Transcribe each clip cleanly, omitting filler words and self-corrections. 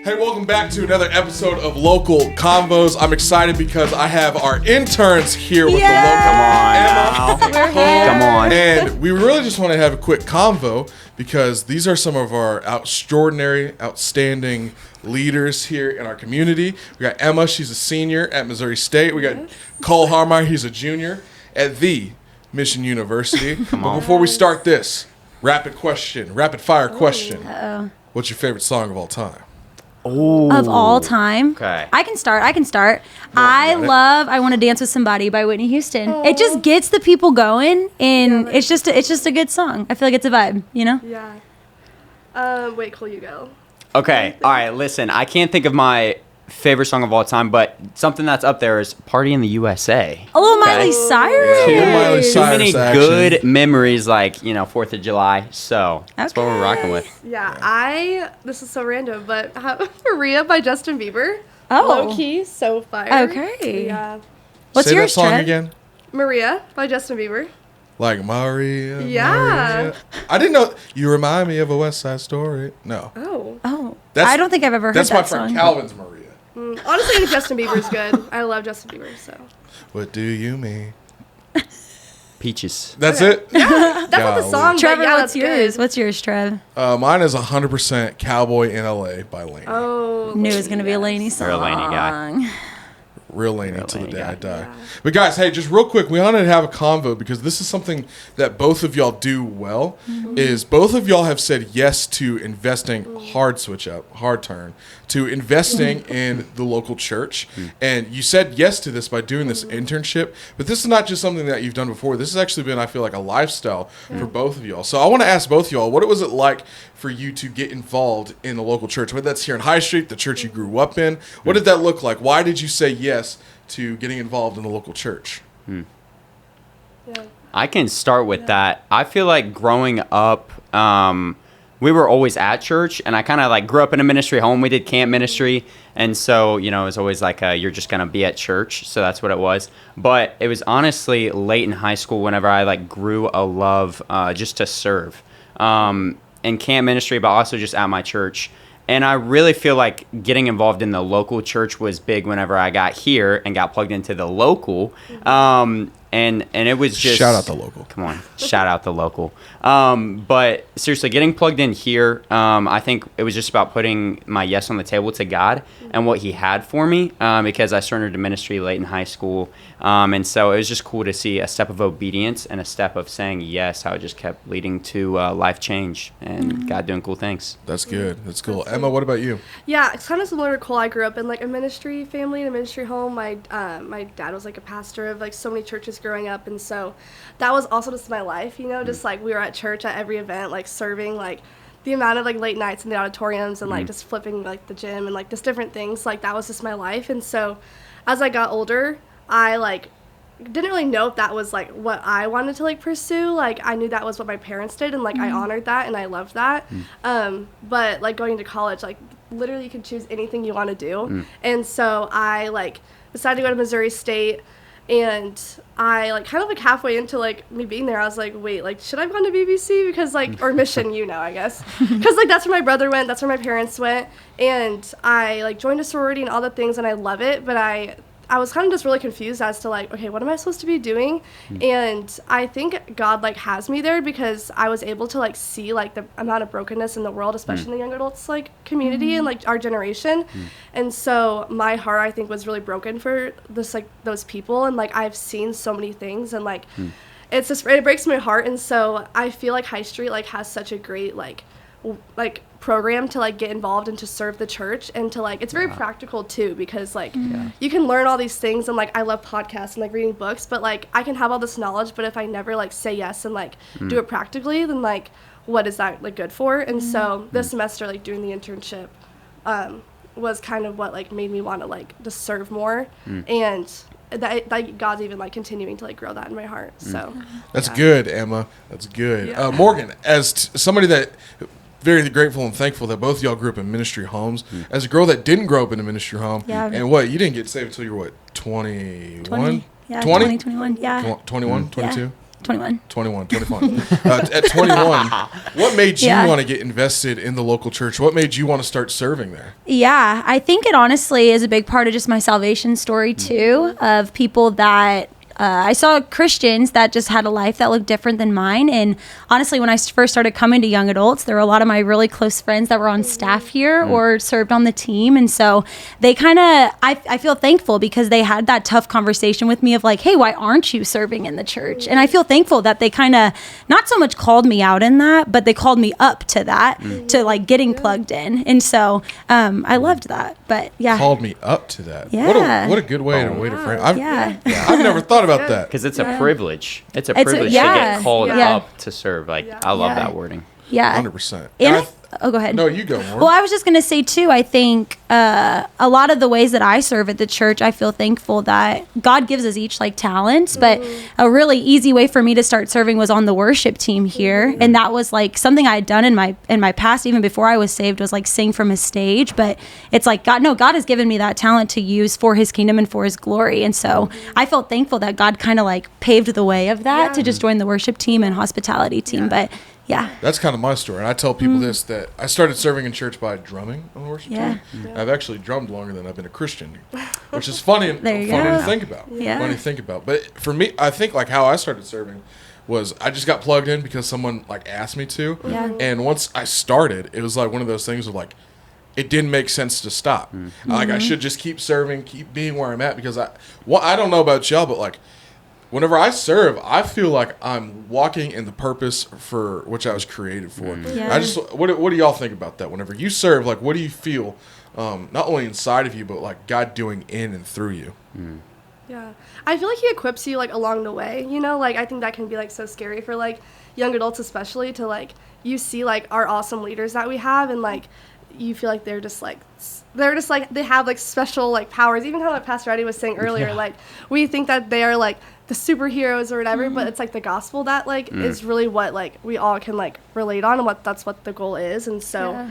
Hey, welcome back to another episode of Local Convos. I'm excited because I have our interns here with the local. Come on. And we really just want to have a quick convo because these are some of our outstanding leaders here in our community. We got Emma, she's a senior at Missouri State. We got Cole Harmeyer, he's a junior at the Mission University. But before we start this, rapid fire question. Uh-oh. What's your favorite song of all time? Ooh. Of all time. Okay. I can start. I love I Want to Dance with Somebody by Whitney Houston. Aww. It just gets the people going, and it's just a good song. I feel like it's a vibe, you know? Yeah. Wait, Cole, you go. Okay. All right, listen. I can't think of my favorite song of all time, but something that's up there is Party in the USA. A little Miley Cyrus. Too many good memories, like, 4th of July. So that's what we're rocking with. Yeah, this is so random, but Maria by Justin Bieber. Oh. Low key, so fire. Okay. Yeah. What's Say yours, that song Trev? again? Maria by Justin Bieber. Like Maria. Yeah. Maria. I didn't know. You remind me of a West Side Story. No. Oh. I don't think I've ever heard that song. That's my friend Calvin's Maria. Honestly, I think Justin Bieber's good. I love Justin Bieber, so. What do you mean? Peaches. That's it? Yeah, that's not the song. Trevor, but yeah, what's yours? What's yours, Trev? Mine is 100% Cowboy in LA by Laney. Oh. Knew it was going to be a Laney song. You're a Laney guy. Real Laney till the day I die. Yeah. But guys, hey, just real quick, we wanted to have a convo because this is something that both of y'all do well, is both of y'all have said yes to investing, hard turn, to investing in the local church. And you said yes to this by doing this internship, but this is not just something that you've done before. This has actually been, I feel like, a lifestyle for both of y'all. So I want to ask both of y'all, what was it like for you to get involved in the local church? Whether that's here in High Street, the church you grew up in, what did that look like? Why did you say yes to getting involved in the local church? Yeah. I can start with that. I feel like growing up, we were always at church, and I kind of grew up in a ministry home. We did camp ministry, and so, it was always like, you're just going to be at church. So that's what it was. But it was honestly late in high school whenever I grew a love just to serve in camp ministry, but also just at my church. And I really feel like getting involved in the local church was big whenever I got here and got plugged into the local. And it was just... Shout out the local. Come on. Shout out the local. But seriously, getting plugged in here, I think it was just about putting my yes on the table to God and what he had for me, because I surrendered to ministry late in high school. And so it was just cool to see a step of obedience and a step of saying yes, how it just kept leading to life change and God doing cool things. That's good. That's cool. Emma, what about you? Yeah, it's kind of similar to Cole. I grew up in a ministry family, in a ministry home. My dad was a pastor of so many churches growing up, and so that was also just my life, just we were at church at every event, serving, the amount of late nights in the auditoriums and just flipping the gym and just different things, that was just my life. And so as I got older, I didn't really know if that was what I wanted to pursue. I knew that was what my parents did, and I honored that and I loved that. But going to college, literally you can choose anything you want to do. And so I decided to go to Missouri State, and I kind of halfway into me being there, I was wait, should I have gone to BBC? Because or Mission, I guess, because that's where my brother went, that's where my parents went, and I joined a sorority and all the things, and I love it, but I was kind of just really confused as to okay, what am I supposed to be doing? And I think God has me there because I was able to see the amount of brokenness in the world, especially in the young adults community and our generation. And so my heart, I think, was really broken for this those people, and I've seen so many things, and it's just, it breaks my heart. And so I feel High Street has such a great program to get involved and to serve the church, and to it's very practical too, because you can learn all these things, and I love podcasts and reading books, but I can have all this knowledge, but if I never say yes and do it practically, then what is that good for? And so this semester doing the internship was kind of what made me want to just serve more, and that God's even continuing to grow that in my heart. So that's good, Emma. That's good. Morgan, as somebody that very grateful and thankful that both of y'all grew up in ministry homes. As a girl that didn't grow up in a ministry home, and you didn't get saved until you were 21? 20. Yeah, 20, 21, yeah. 21, 22? 21. 21. At 21, what made you want to get invested in the local church? What made you want to start serving there? Yeah, I think it honestly is a big part of just my salvation story too, of people that I saw Christians that just had a life that looked different than mine. And honestly, when I first started coming to young adults, there were a lot of my really close friends that were on staff here or served on the team. And so they kind of, I feel thankful because they had that tough conversation with me of like, hey, why aren't you serving in the church? And I feel thankful that they kind of not so much called me out in that, but they called me up to that, to like getting plugged in. And so I loved that. But yeah. Called me up to that. Yeah. What a good way to frame. I've never thought about that. Because it's a privilege. It's a privilege to get called up to serve. Like, I love that wording. Yeah. 100%. And go ahead. No, you go more. Well, I was just going to say, too, I think a lot of the ways that I serve at the church, I feel thankful that God gives us each, like, talents. But a really easy way for me to start serving was on the worship team here. And that was, like, something I had done in my past, even before I was saved, was, like, sing from a stage. But it's like, God has given me that talent to use for his kingdom and for his glory. And so I felt thankful that God kind of, like, paved the way of that to just join the worship team and hospitality team. But yeah. That's kind of my story. And I tell people this, that I started serving in church by drumming on the worship team. Yeah. I've actually drummed longer than I've been a Christian, which is funny to think about. Yeah. Funny to think about. But for me, I think like how I started serving was I just got plugged in because someone like asked me to. Yeah. And once I started, it was like one of those things of like, it didn't make sense to stop. Like I should just keep serving, keep being where I'm at because I don't know about y'all, but like, whenever I serve, I feel like I'm walking in the purpose for which I was created for. Yeah. What do y'all think about that? Whenever you serve, like, what do you feel, not only inside of you, but like God doing in and through you? Yeah, I feel like he equips you like along the way. You know, like I think that can be like so scary for like young adults, especially to like you see like our awesome leaders that we have, and like you feel like they're just like they have like special like powers. Even how like Pastor Eddie was saying earlier, like we think that they are like the superheroes or whatever, but it's like the gospel that like is really what like we all can like relate on, and that's what the goal is. And so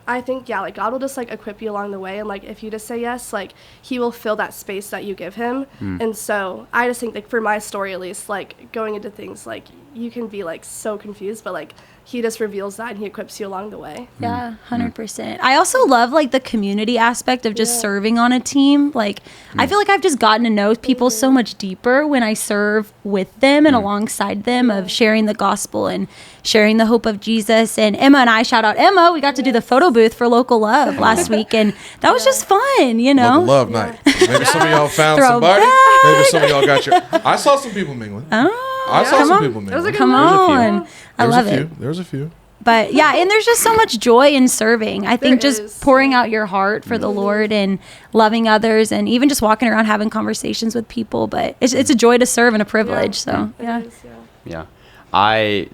I think like God will just like equip you along the way, and like if you just say yes, like he will fill that space that you give him. And so I just think like for my story at least, like going into things like you can be like so confused, but like he just reveals that and he equips you along the way. Yeah, 100%. I also love like the community aspect of just serving on a team. Like I feel like I've just gotten to know people so much deeper when I serve with them and alongside them of sharing the gospel and sharing the hope of Jesus. And Emma and I, shout out Emma, we got to do the photo booth for Local Love last week, and that was just fun, you know. Local Love night. Maybe some of y'all found somebody. Maybe some of y'all got your. I saw some people mingling. I saw some people mingling. Come on. I love it. There's a few. But yeah, and there's just so much joy in serving. I think just pouring out your heart for the Lord and loving others, and even just walking around having conversations with people. But it's a joy to serve and a privilege. So yeah. I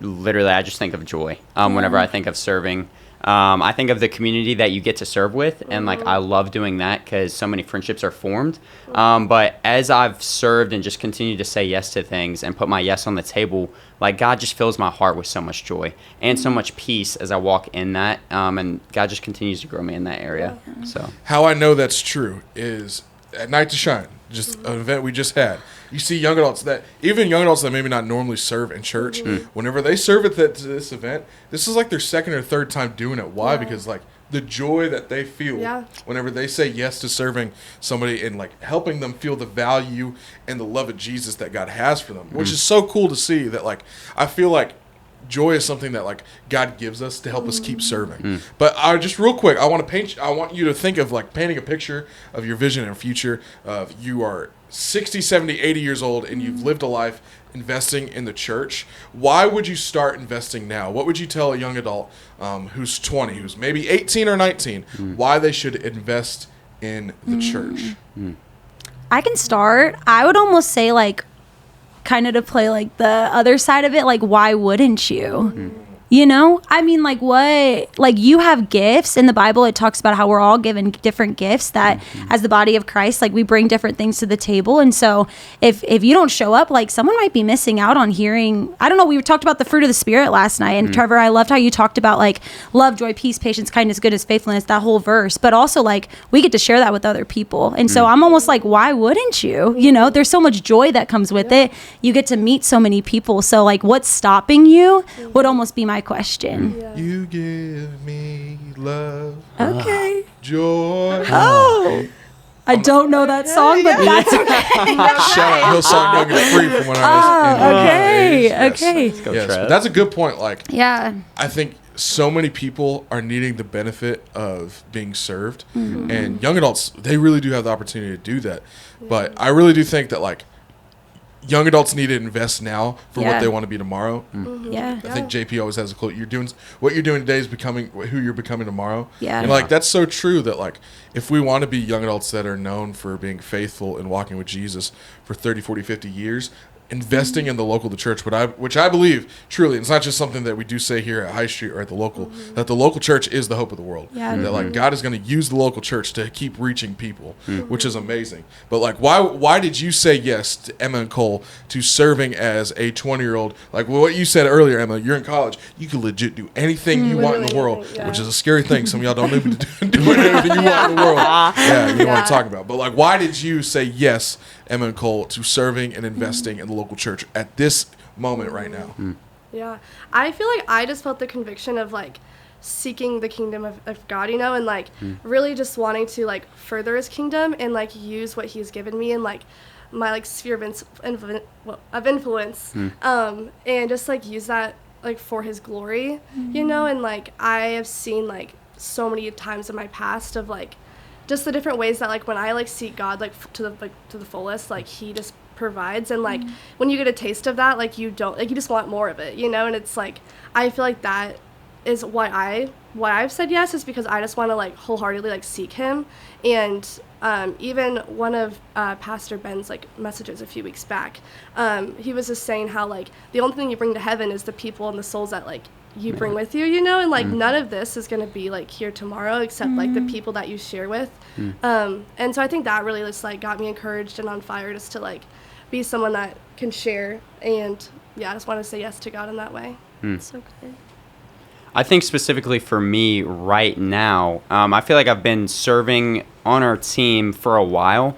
just think of joy whenever I think of serving. I think of the community that you get to serve with, and like I love doing that because so many friendships are formed. But as I've served and just continued to say yes to things and put my yes on the table, like God just fills my heart with so much joy and so much peace as I walk in that. And God just continues to grow me in that area. So how I know that's true is at Night to Shine, just an event we just had. You see young adults that maybe not normally serve in church, whenever they serve at this event, this is like their second or third time doing it. Why? Because like the joy that they feel whenever they say yes to serving somebody and like helping them feel the value and the love of Jesus that God has for them, which is so cool to see. That like I feel like joy is something that like God gives us to help us keep serving. But just real quick, I want you to think of like painting a picture of your vision and future of you are 60, 70, 80 years old and you've lived a life investing in the church. Why would you start investing now? What would you tell a young adult who's 20, who's maybe 18 or 19, why they should invest in the church? I can start. I would almost say like kind of to play like the other side of it, like why wouldn't you? You know, I mean, like what, like you have gifts in the Bible. It talks about how we're all given different gifts that as the body of Christ, like we bring different things to the table. And so if you don't show up, like someone might be missing out on hearing, I don't know. We talked about the fruit of the Spirit last night. And Trevor, I loved how you talked about like love, joy, peace, patience, kindness, goodness, faithfulness, that whole verse, but also like we get to share that with other people. And so I'm almost like, why wouldn't you? You know, there's so much joy that comes with it. You get to meet so many people. So like what's stopping you would almost be my question. Yeah. You give me love, Okay. joy. Oh. I don't know that song, but that's okay. Shout out Hillsong Young and Free from when I was in okay. yes. Okay. Go, Yes, Trev. but that's a good point. Like, Yeah. I think so many people are needing the benefit of being served, and young adults, they really do have the opportunity to do that. But I really do think that like young adults need to invest now for what Yeah. they want to be tomorrow. Yeah. I think JP always has a quote: "You're doing what you're doing today is becoming who you're becoming tomorrow." Yeah. And like that's so true. That like if we want to be young adults that are known for being faithful and walking with Jesus for 30, 40, 50 years, investing in the local, the church, which I believe truly, it's not just something that we do say here at High Street or at the local, that the local church is the hope of the world. Yeah. That like God is going to use the local church to keep reaching people, which is amazing. But like, why did you say yes to Emma and Cole to serving as a 20-year-old? Like what you said earlier, Emma, you're in college. You can legit do anything you want in the Literally world, anything, yeah. which is a scary thing. Some of y'all don't even do anything you want in the world. Yeah, you know what I'm talking about. But like, why did you say yes, Emma and Cole, to serving and investing in the local church at this moment right now? Yeah. I feel like I just felt the conviction of like seeking the kingdom of God, you know, and like really just wanting to like further his kingdom and like use what he's given me and like my like sphere of influence and just like use that like for his glory, you know, and like I have seen like so many times in my past of like just the different ways that like when I like seek God like to the fullest, like he just provides, and like when you get a taste of that, like you don't like, you just want more of it, you know. And it's like I feel like that is why I've said yes, is because I just want to like wholeheartedly like seek him. And even one of Pastor Ben's like messages a few weeks back, he was just saying how like the only thing you bring to heaven is the people and the souls that like you bring with you, you know, and like none of this is going to be like here tomorrow except like the people that you share with. And so I think that really just like got me encouraged and on fire just to like be someone that can share. And yeah, I just want to say yes to God in that way. So good. I think specifically for me right now, I feel like I've been serving on our team for a while,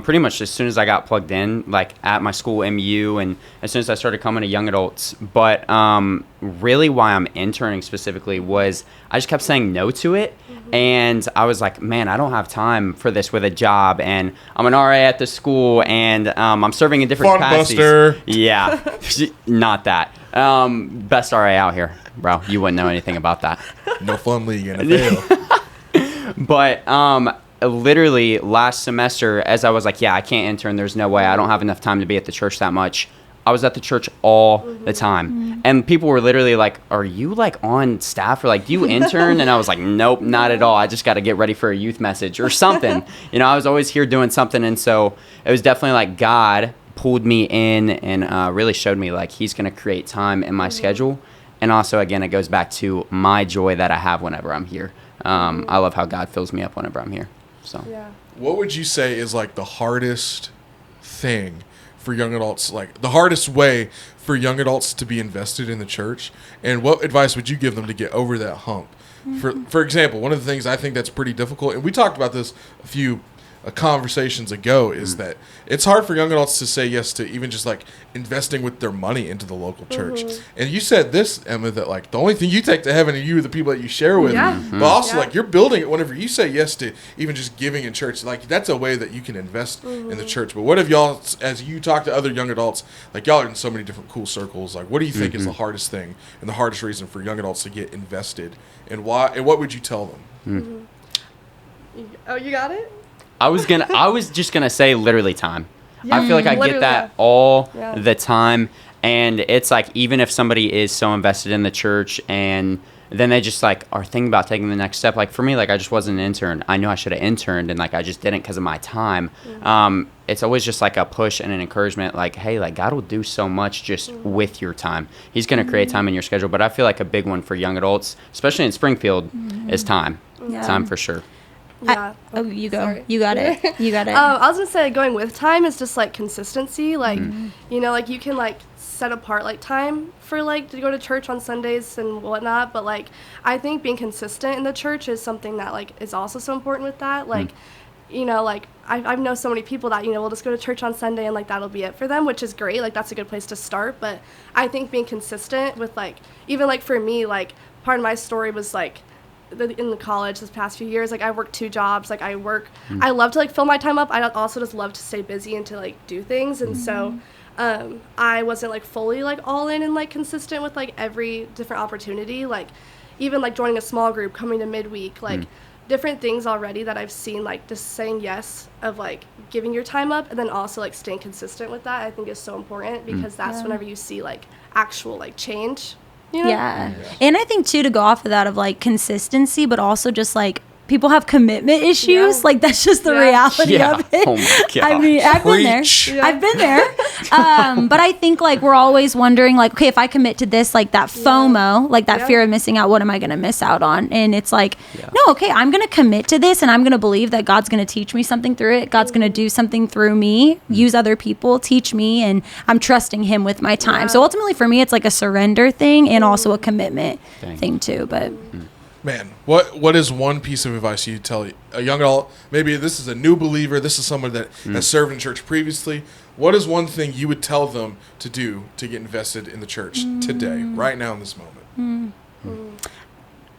pretty much as soon as I got plugged in, like at my school MU, and as soon as I started coming to young adults. But really why I'm interning specifically was I just kept saying no to it. And I was like, man, I don't have time for this with a job, and I'm an RA at the school, and I'm serving in different capacities. Funbuster. Yeah, not that. Best RA out here, bro. You wouldn't know anything about that. No fun league NFL. But literally last semester, as I was like, yeah, I can't intern. There's no way. I don't have enough time to be at the church that much. I was at the church all the time. And people were literally like, are you like on staff, or like, do you intern? And I was like, nope, not at all. I just got to get ready for a youth message or something. You know, I was always here doing something. And so it was definitely like God pulled me in and really showed me like he's going to create time in my schedule. And also, again, it goes back to my joy that I have whenever I'm here. I love how God fills me up whenever I'm here. So Yeah. What would you say is like the hardest thing for young adults, like the hardest way for young adults to be invested in the church, and what advice would you give them to get over that hump? For example, one of the things I think that's pretty difficult, and we talked about this a few conversations ago, is that it's hard for young adults to say yes to even just like investing with their money into the local church. And you said this, Emma, that like the only thing you take to heaven are you, the people that you share with. Yeah. But also Yeah. like you're building it whenever you say yes to even just giving in church. Like that's a way that you can invest in the church. But what if y'all, as you talk to other young adults, like y'all are in so many different cool circles, like what do you think is the hardest thing and the hardest reason for young adults to get invested, and why, and what would you tell them? Oh, you got it? I was just gonna say literally time. I feel like I get Literally, that yeah. all Yeah. the time, and it's like even if somebody is so invested in the church and then they just like are thinking about taking the next step. Like for me, like I just wasn't an intern. I knew I should have interned, and like I just didn't because of my time. It's always just like a push and an encouragement, like, hey, like God will do so much just with your time. He's going to create time in your schedule. But I feel like a big one for young adults, especially in Springfield, is time. Yeah. Time for sure. Yeah. You go. Sorry. You got it. You got it. I was gonna say going with time is just like consistency. Like, you know, like you can like set apart like time for like to go to church on Sundays and whatnot. But like, I think being consistent in the church is something that like is also so important with that. Like, you know, like I know so many people that, you know, will just go to church on Sunday and like that'll be it for them, which is great. Like that's a good place to start. But I think being consistent with like, even like for me, like part of my story was like, in the college this past few years, like I worked 2 jobs. Like I love to like fill my time up. I also just love to stay busy and to like do things. And so I wasn't like fully like all in and like consistent with like every different opportunity. Like even like joining a small group, coming to midweek, like different things already that I've seen, like just saying yes of like giving your time up and then also like staying consistent with that, I think is so important because that's whenever you see like actual like change. You know? Yeah. And I think too, to go off of that of like consistency, but also just like people have commitment issues. Yeah. Like that's just the reality of it. Oh my God. I mean, I've been there. Yeah. I've been there. But I think like we're always wondering like, okay, if I commit to this, like that FOMO, like that fear of missing out, what am I going to miss out on? And it's like, no, okay, I'm going to commit to this and I'm going to believe that God's going to teach me something through it. God's going to do something through me, use other people, teach me, and I'm trusting him with my time. So ultimately for me, it's like a surrender thing and also a commitment thing too. But Man, what is one piece of advice you tell a young adult? Maybe this is a new believer. This is someone that has served in church previously. What is one thing you would tell them to do to get invested in the church today, right now in this moment?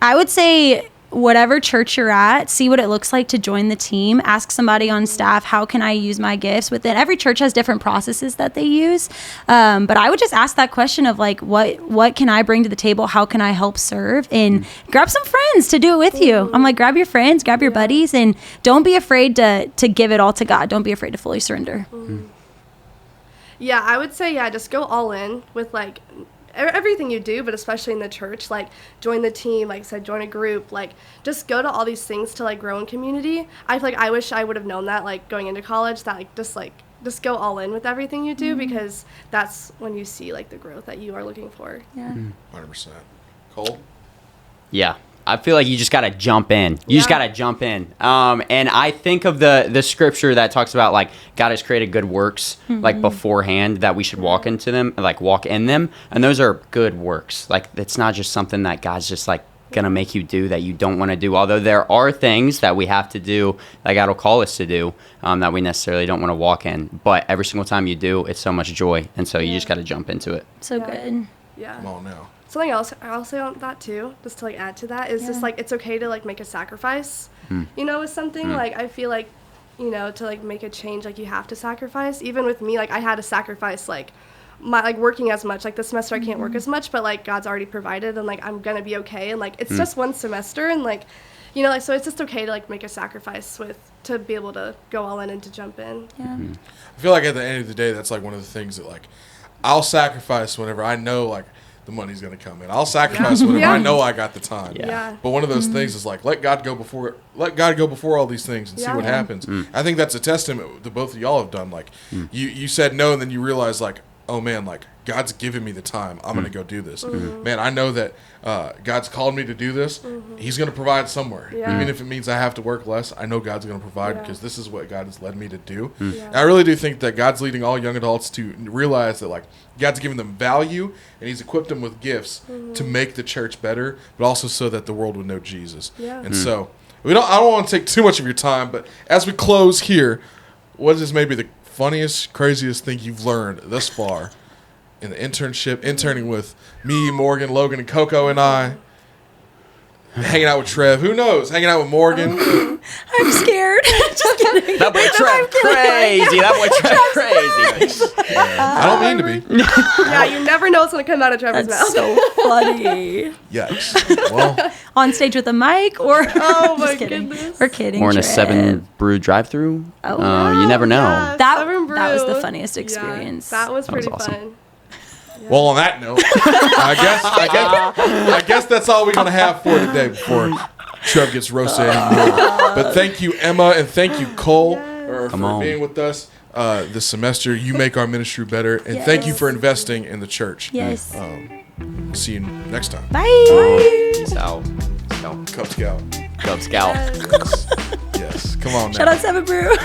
I would say whatever church you're at, see what it looks like to join the team. Ask somebody on staff, how can I use my gifts within? Every church has different processes that they use. But I would just ask that question of like, what can I bring to the table? How can I help serve? And grab some friends to do it with you. I'm like, grab your friends, grab your buddies, and don't be afraid to give it all to God. Don't be afraid to fully surrender. Yeah, I would say, just go all in with like everything you do, but especially in the church, like join the team, like I said, join a group, like just go to all these things to like grow in community. I feel like I wish I would have known that like going into college, that like just go all in with everything you do because that's when you see like the growth that you are looking for. Yeah. 100%. Cole? Yeah. I feel like you just got to jump in. You just got to jump in. And I think of the scripture that talks about like God has created good works like beforehand that we should walk into them, like walk in them. And those are good works. Like it's not just something that God's just like going to make you do that you don't want to do. Although there are things that we have to do that God will call us to do that we necessarily don't want to walk in. But every single time you do, it's so much joy. And so you just got to jump into it. So good. Yeah. Come on now. Something else I'll say on that too, just to like add to that, is just like it's okay to like make a sacrifice. You know, with something like I feel like, you know, to like make a change, like you have to sacrifice. Even with me, like I had to sacrifice like my like working as much. Like this semester I can't work as much, but like God's already provided and like I'm gonna be okay. And like it's just one semester and like, you know, like so it's just okay to like make a sacrifice to be able to go all in and to jump in. Yeah. I feel like at the end of the day, that's like one of the things that like I'll sacrifice whenever I know like the money's going to come in. I'll sacrifice whenever I know I got the time. Yeah. But one of those things is like let God go before all these things and see what happens. I think that's a testament that both of y'all have done. Like you said no, and then you realize like, oh man, like God's given me the time. I'm going to go do this. Man, I know that God's called me to do this. He's going to provide somewhere. Yeah. Even if it means I have to work less, I know God's going to provide because this is what God has led me to do. And I really do think that God's leading all young adults to realize that like God's given them value and he's equipped them with gifts to make the church better, but also so that the world would know Jesus. Yeah. And so I don't want to take too much of your time, but as we close here, what is maybe the funniest, craziest thing you've learned thus far in the internship, interning with me, Morgan, Logan, and Coco, and I, hanging out with Trev. Who knows? Hanging out with Morgan. I'm scared. Just kidding. That boy Trev crazy. That boy Trev crazy. I don't mean to be. Yeah, you never know what's gonna come out of Trevor's mouth. That's so funny. Yikes. Well, On stage with a mic or Oh my just kidding. goodness. We're kidding. Or in a Trev. 7 brew drive-through. Oh, You never know. Yeah, That 7 was the brew. funniest Yeah, experience. that was That was pretty awesome. fun. Well, on that note, I guess that's all we're gonna have for today before Trev gets roasted anymore. But thank you, Emma, and thank you, Cole, for being with us this semester. You make our ministry better, and thank you for investing in the church. Yes. See you next time. Bye. Peace out. Cub Scout. Cub Scout. Yes. Come on now. Shout out Seven Brew.